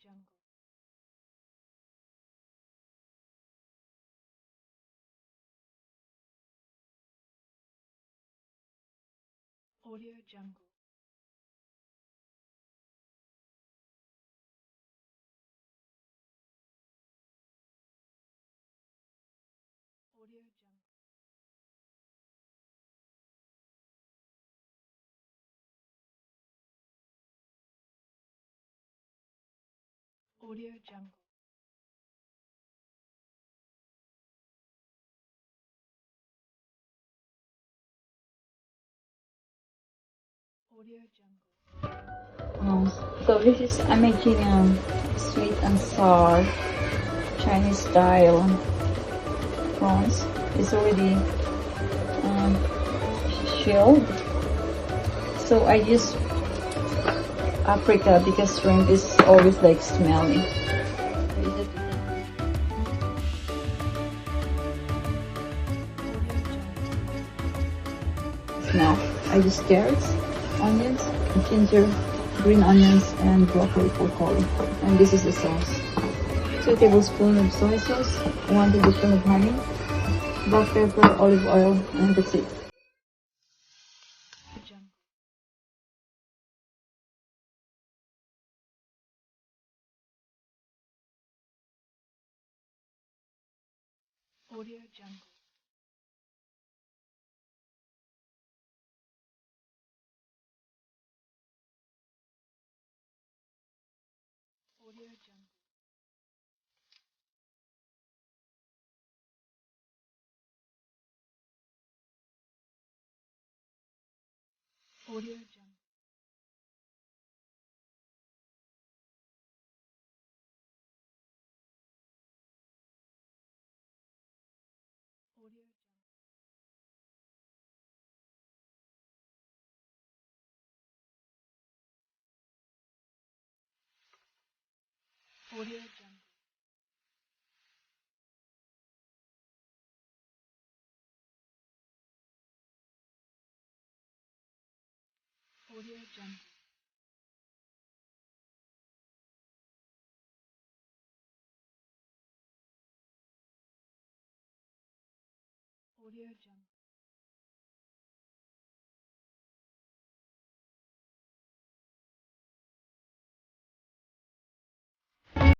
Jungle. Audio Jungle. Audio Jungle. Audio Jungle. Audio Jungle. So this is I'm making sweet and sour Chinese style prawns. It's already um, shelled. So I use paprika because shrimp is always like smelly. Now I use carrots, onions, ginger, green onions, and broccoli for curry. And this is the sauce: 2 tablespoons of soy sauce, 1 tablespoon of honey, black pepper, olive oil, and that's it. Jungle. Audio Jungle. Audio Jungle. Audio Jungle. Audio Jungle. Audio Jungle. Audio Jungle. Audio Jungle.